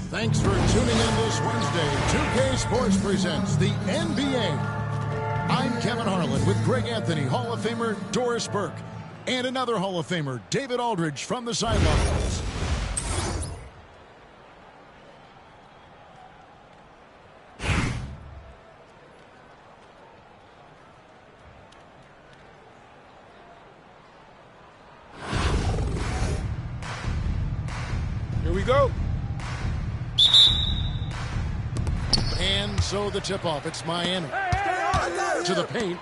Thanks for tuning in this Wednesday. 2K Sports presents the NBA. I'm Kevin Harlan with Greg Anthony, Hall of Famer Doris Burke, and another Hall of Famer, David Aldridge, from the sidelines. Here we go. And so the tip-off, it's Miami. To the paint.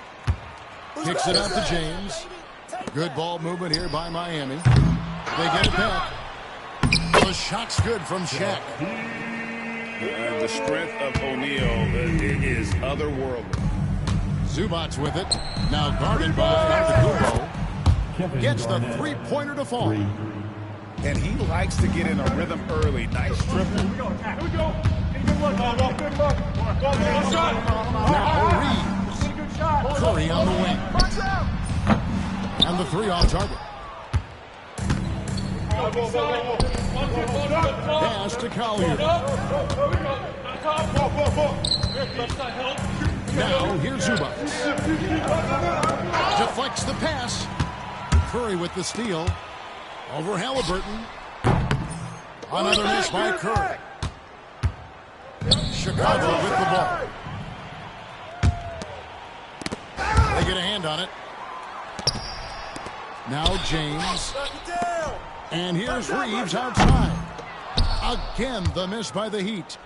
Kicks it out to James. Good ball movement here by Miami. They get it back. The shot's good from Shaq. The strength of O'Neal is otherworldly. Zubac with it. Now guarded by Antetokounmpo. Gets the three-pointer to fall. And he likes to get in a rhythm early. Nice triple. Now Reeves. Curry on the wing. And the three off target. Pass to Collier. Now here's Zubac. Deflects the pass. Curry with the steal. Over Halliburton. Another miss by Curry. Chicago with the ball. They get a hand on it. Now James. And here's Reeves outside. Again, the miss by the Heat.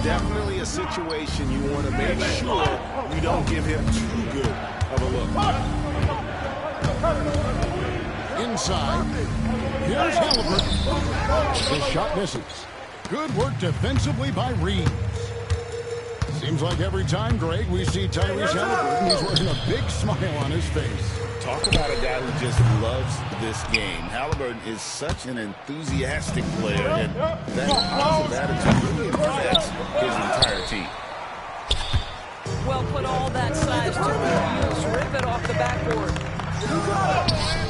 Definitely a situation you want to make sure you don't give him too good of a look. Inside. Here's Halliburton. The shot misses. Good work defensively by Reeves. Seems like every time, Greg, we see Tyrese Halliburton, he's wearing a big smile on his face. Talk about a guy who just loves this game. Halliburton is such an enthusiastic player, and that positive attitude really affects his entire team. Well, put all that size to good use. Rip it off the backboard.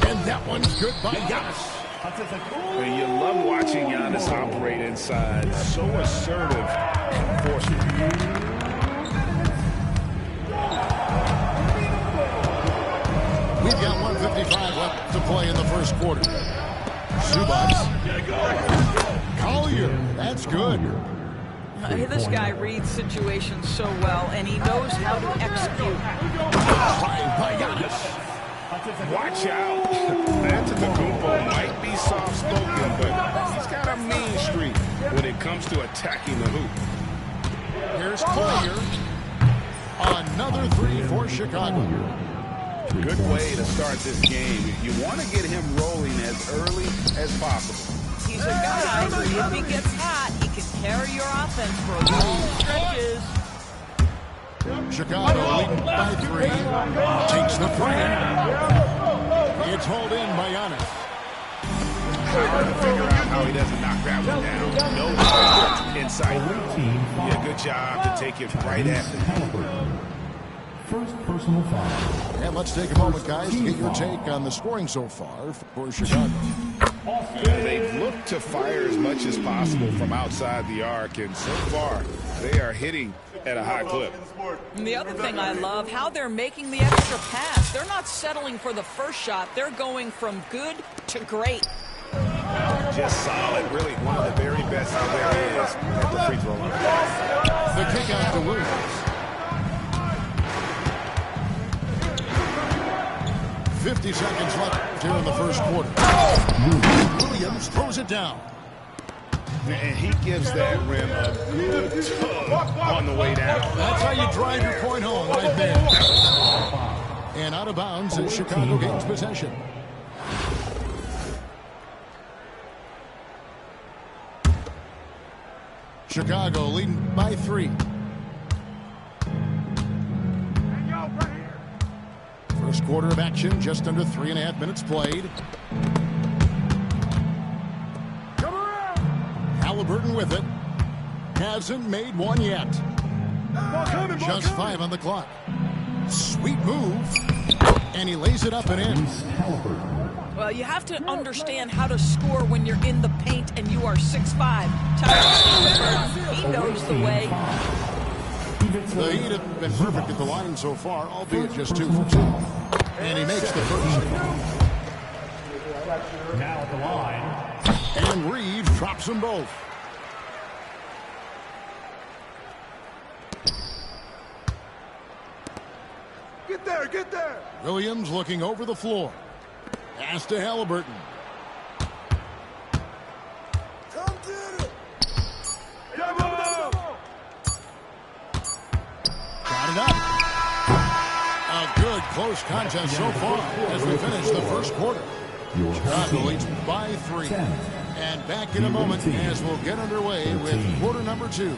And that one's good by Giannis. And you love watching Giannis operate inside. So assertive and forceful. We've got 1:55 left to play in the first quarter. Zubac. Collier. That's good. This guy reads situations so well, and he knows how to execute. Find by Giannis. Watch out. Antetokounmpo might be soft-spoken, but he's got a mean streak when it comes to attacking the hoop. Here's Collier. Another three for Chicago. Good way to start this game. You want to get him rolling as early as possible. He's a guy who, if he gets hot, he can carry your offense for long stretches. Chicago leading by three. Takes the three. It's hauled in by Giannis. Hard to figure out how he doesn't knock that one down. No inside. Yeah, good job to take it right at him. First personal foul. And let's take a moment, guys, to get your take on the scoring so far for Chicago. They've looked to fire as much as possible from outside the arc, and so far, they are hitting at a high clip. And the other thing I love, how they're making the extra pass. They're not settling for the first shot. They're going from good to great. Just solid, really one of the very best there is at the free throw line. The kick out to Williams. 50 seconds left here in the first quarter. Williams throws it down. And he gives that rim a good tug on the way down. That's how you drive your point home right there. And out of bounds as Chicago gains possession. Chicago leading by three. First quarter of action, just under 3.5 minutes played. Halliburton with it. Hasn't made one yet. Just 5 on the clock. Sweet move. And he lays it up and in. Well, you have to understand how to score when you're in the paint and you are 6'5". Tyrese Halliburton, he knows the way. The Heat have been perfect at the line so far, albeit just 2 for 2. And he makes the first. Now at the line. And Reeves drops them both. Get there, get there. Williams looking over the floor. Pass to Halliburton. Come get it. Come on. Got it up. A good close contest so far as we finish the first quarter. Chicago leads by 3. And back in a moment as we'll get underway with quarter number 2.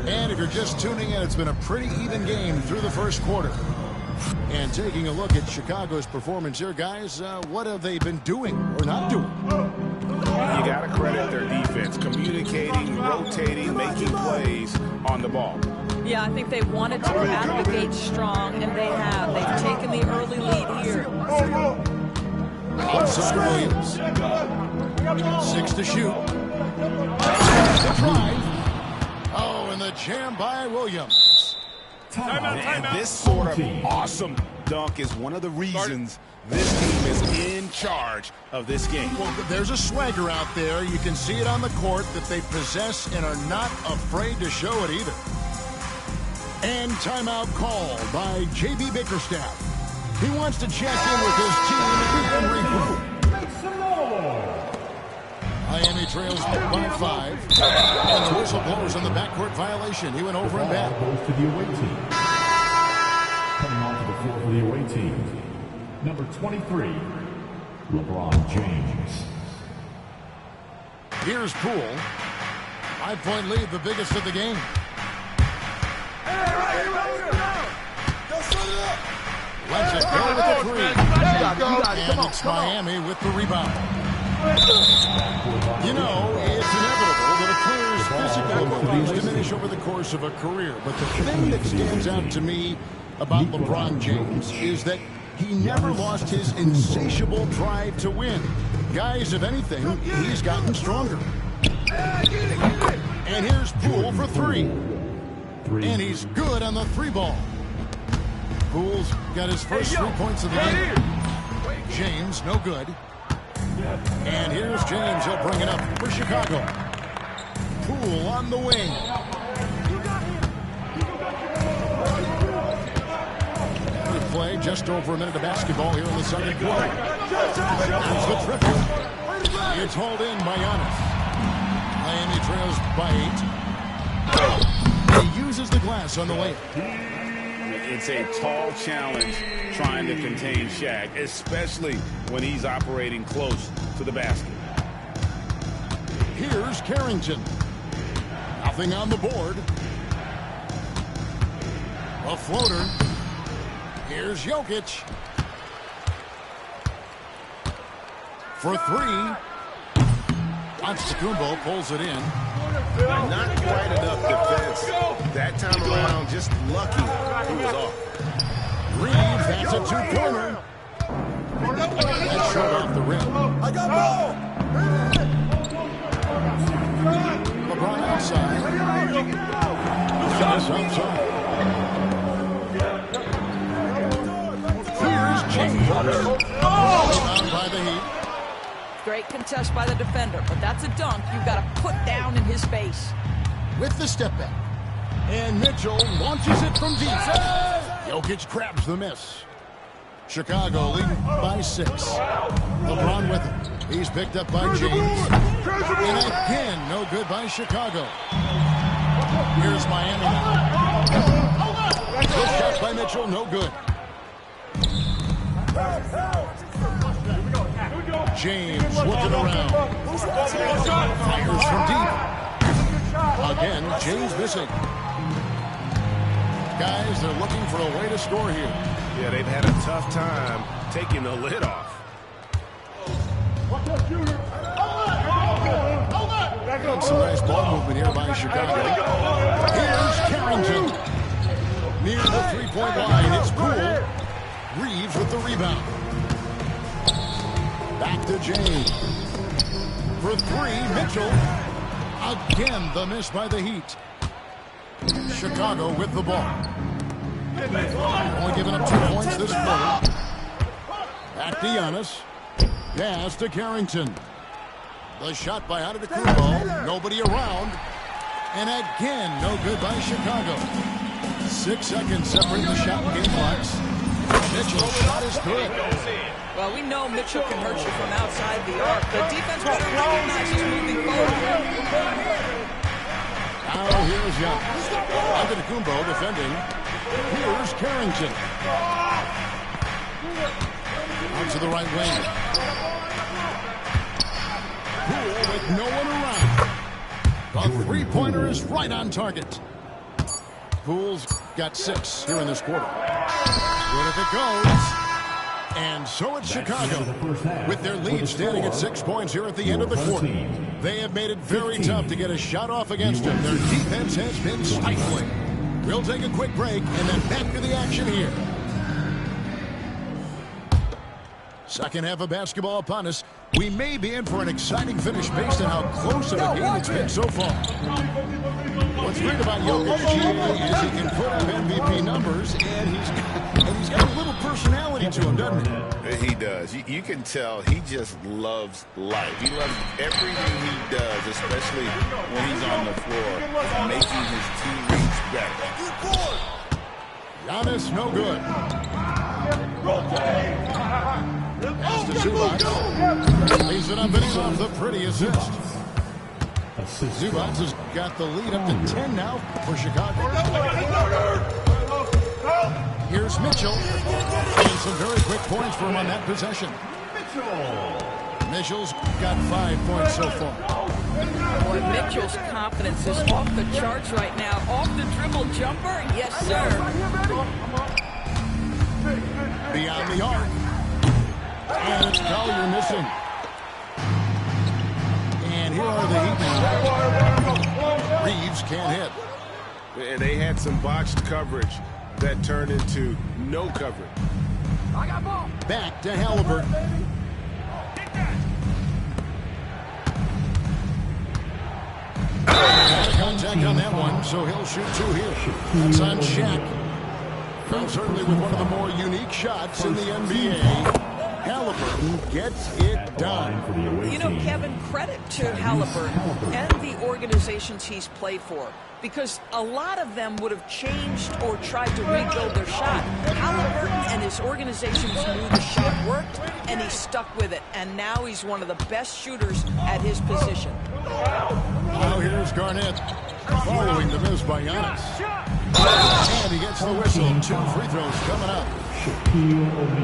And if you're just tuning in, it's been a pretty even game through the first quarter. And taking a look at Chicago's performance here, guys, what have they been doing or not doing? You got to credit their defense, communicating, rotating, making plays on the ball. Yeah, I think they wanted to come out of the gate strong, and they have. They've taken the early lead here. Outside Williams. 6 to shoot. To drive. Oh, and the jam by Williams. And this sort of awesome dunk is one of the reasons this team is in charge of this game. Well, there's a swagger out there. You can see it on the court that they possess and are not afraid to show it either. And timeout called by J.B. Bickerstaff. He wants to check in with his team and regroup. Miami trails by 5. And the whistle blows on the backcourt violation. He went over and back. Goes to the away team. Coming onto the floor for the away team, number 23, LeBron James. Here's Poole. 5-point lead, the biggest of the game. Let's it go with the 3. And it's Miami with the rebound. You know, it's inevitable that a player's physical abilities diminish over the course of a career. But the thing that stands out to me about LeBron James is that he never lost his insatiable drive to win. Guys, if anything, he's gotten stronger. And here's Poole for 3. And he's good on the 3 ball. Poole's got his first 3 points of the game. James, no good. And here's James. He'll bring it up for Chicago. Poole on the wing. Good play. Just over a minute of basketball here in the second quarter. There's the triple. It's hauled in by Giannis. Miami trails by 8. He uses the glass on the way. It's a tall challenge trying to contain Shaq, especially when he's operating close to the basket. Here's Carrington. Nothing on the board. A floater. Here's Jokic. For 3. Antetokounmpo pulls it in. Not quite enough defense that time around. Just lucky he was off. Reeves, that's a 2-pointer. That's short off the rim. I got ball. LeBron outside. Giannis outside. Here's James. Rebound by the Heat. Great contest by the defender, but that's a dunk you've got to put down in his face. With the step back. And Mitchell launches it from deep. Jokic grabs the miss. Chicago leading by 6. LeBron with it. He's picked up by James. And again, no good by Chicago. Here's Miami now. Good shot by Mitchell, no good. James looking around. Fires from deep. Again, James missing. Guys, they're looking for a way to score here. Yeah, they've had a tough time taking the lid off. And some nice ball movement here by Chicago. Here's Carrington. Near the three-point line, it's Poole. Reeves with the rebound. Back to James. For three, Mitchell. Again, the miss by the Heat. Chicago with the ball. Only giving up 2 points this quarter. Back to Giannis. Pass to Carrington. The shot by Antetokounmpo. Nobody around. And again, no good by Chicago. 6 seconds separating the shot game clocks. Mitchell's shot is good. Well, we know Mitchell can hurt you from outside the arc. The defense better recognize he's moving forward. Now here's Giannis. Antetokounmpo defending. Here's Carrington. Out to the right wing. Poole with no one around. The three-pointer is right on target. Poole's got 6 here in this quarter. Good if it goes. And so it's Chicago with their lead standing at 6 points here at the end of the quarter. They have made it very tough to get a shot off against them. Their defense has been stifling. We'll take a quick break and then back to the action here. Second half of basketball upon us. We may be in for an exciting finish based on how close of a game it's been so far. What's great about Jokic is he can put up MVP numbers, and he's got a little personality to him, doesn't he? He does. You can tell he just loves life. He loves everything he does, especially when he's on the floor, making his teammates better. Giannis, no good. Pass to Zubac. Leaves it up and he's off the pretty assist. Zubac has got the lead up to 10 now for Chicago. Here's Mitchell. And some very quick points for him on that possession. Mitchell's got 5 points so far. Boy, Mitchell's confidence is off the charts right now. Off the dribble jumper, yes, sir. Beyond the arc. And it's Collier missing. And here are the Heat now. Reeves can't hit. And they had some botched coverage that turned into no coverage. Back to Halliburton. Contact on that one, so he'll shoot 2 here. That's on Shaq. Well, certainly with one of the more unique shots in the NBA. Halliburton gets it done. You know, Kevin, credit to Halliburton and the organizations he's played for, because a lot of them would have changed or tried to rebuild their shot. Halliburton and his organizations knew the shot worked, and he stuck with it. And now he's one of the best shooters at his position. Now here's Garnett following the miss by Giannis. And he gets the whistle. 2 free throws coming up.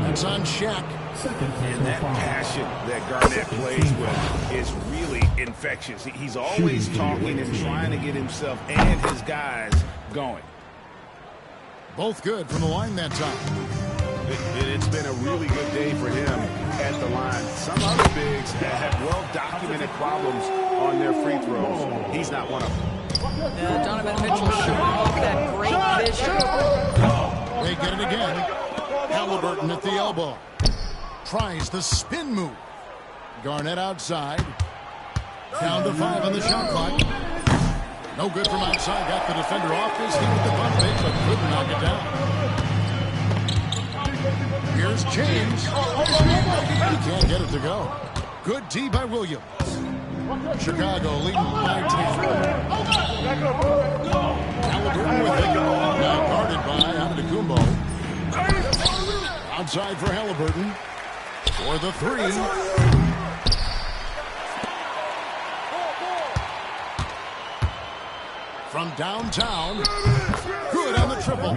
That's on Shaq. And that passion that Garnett plays with is really infectious. He's always talking and trying to get himself and his guys going. Both good from the line that time. It's been a really good day for him at the line. Some other bigs have well-documented problems on their free throws. He's not one of them. Donovan Mitchell showing off that great vision. They get it again. Halliburton at the elbow. Tries the spin move. Garnett outside. Down to 5 on the shot clock. No good from outside. Got the defender off his feet with the bump fake, but couldn't knock it down. Here's James. He can't get it to go. Good D by Williams. Chicago leading by 10. Halliburton with it. Now guarded by Antetokounmpo. Outside for Halliburton. For the 3. From downtown. Good on the triple.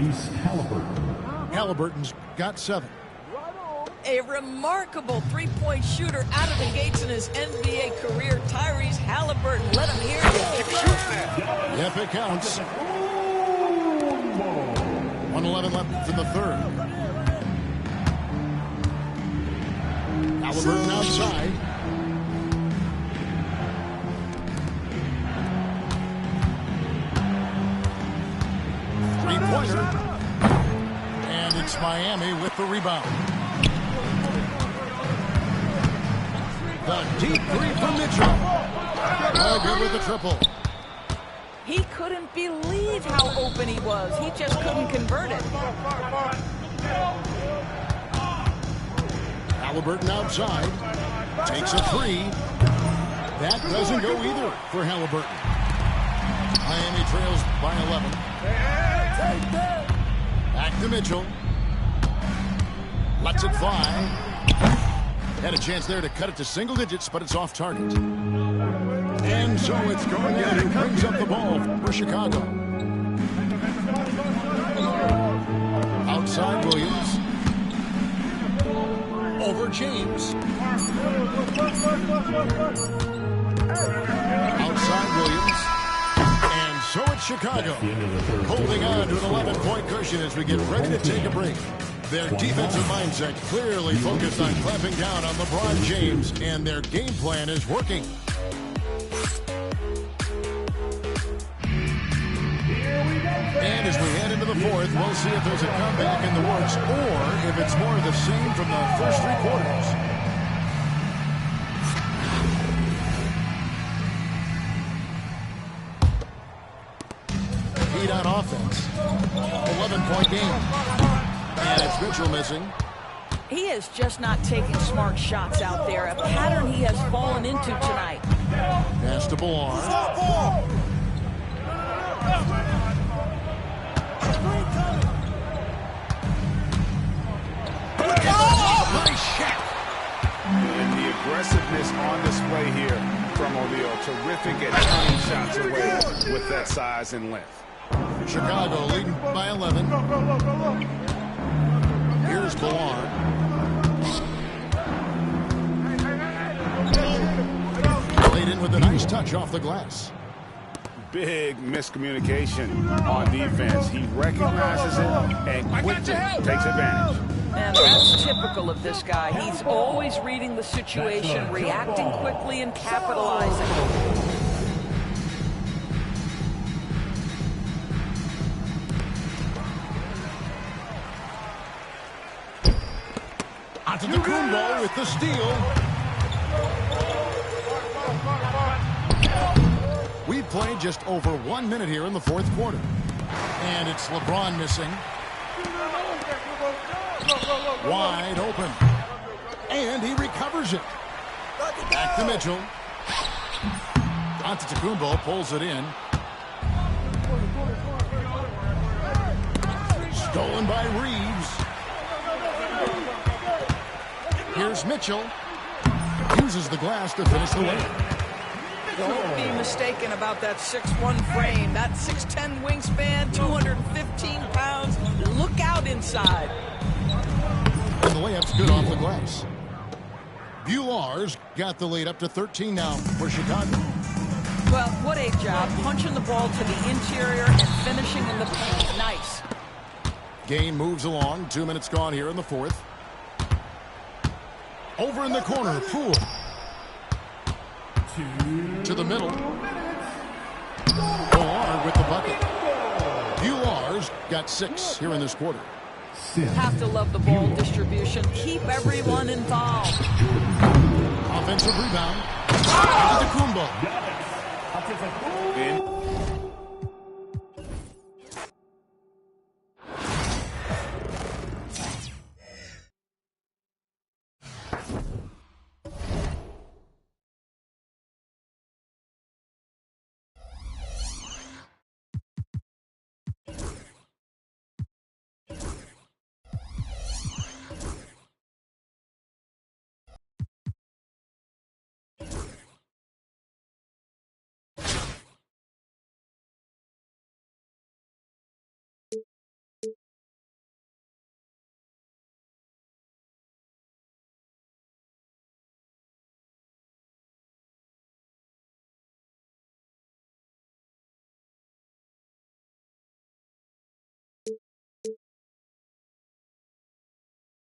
Halliburton's got 7. A remarkable three-point shooter out of the gates in his NBA career. Tyrese Halliburton, let him hear you. Yep, it counts. 1:11 left in the 3rd. Halliburton outside. Miami with the rebound. The deep three from Mitchell. Good with the triple. He couldn't believe how open he was. He just couldn't convert it. Haliburton outside. Takes a three. That doesn't go either for Haliburton. Miami trails by 11. Back to Mitchell. Lets it fly. Had a chance there to cut it to single digits, but it's off target. And so it's Garnett who brings up the ball for Chicago. Outside Williams. Over James. Outside Williams. And so it's Chicago. Holding on to an 11-point cushion as we get ready to take a break. Their defensive mindset clearly focused on clamping down on LeBron James, and their game plan is working. And as we head into the fourth, we'll see if there's a comeback in the works or if it's more of the same from the first three quarters. Heat on offense. 11-point game. And it's Mitchell missing. He is just not taking smart shots out there, a pattern he has fallen into tonight. Pass to Ballar. Nice shot. And the aggressiveness on display here from O'Neal. Terrific at turning shots away with that size and length. Chicago leading by 11. Here's Ballar. Laid in with a nice touch off the glass. Big miscommunication on defense. He recognizes it and quickly takes advantage. And that's typical of this guy. He's always reading the situation, reacting quickly, and capitalizing. Antetokounmpo with the steal. We've played just over 1 minute here in the fourth quarter. And it's LeBron missing. Wide open. And he recovers it. Back to Mitchell. Antetokounmpo pulls it in. Stolen by Reeves. Here's Mitchell. Uses the glass to finish the win. Don't be mistaken about that 6'1" frame. That 6'10" wingspan, 215 pounds. Look out inside. And the layup's good off the glass. Bular's got the lead up to 13 now for Chicago. Well, what a job. Punching the ball to the interior and finishing in the paint. Nice. Game moves along. 2 minutes gone here in the fourth. Over in the corner, Poole. To the middle. Ballar with the bucket. Bular's got 6 here in this quarter. Have to love the ball distribution. Keep everyone involved. Offensive rebound. Antetokounmpo.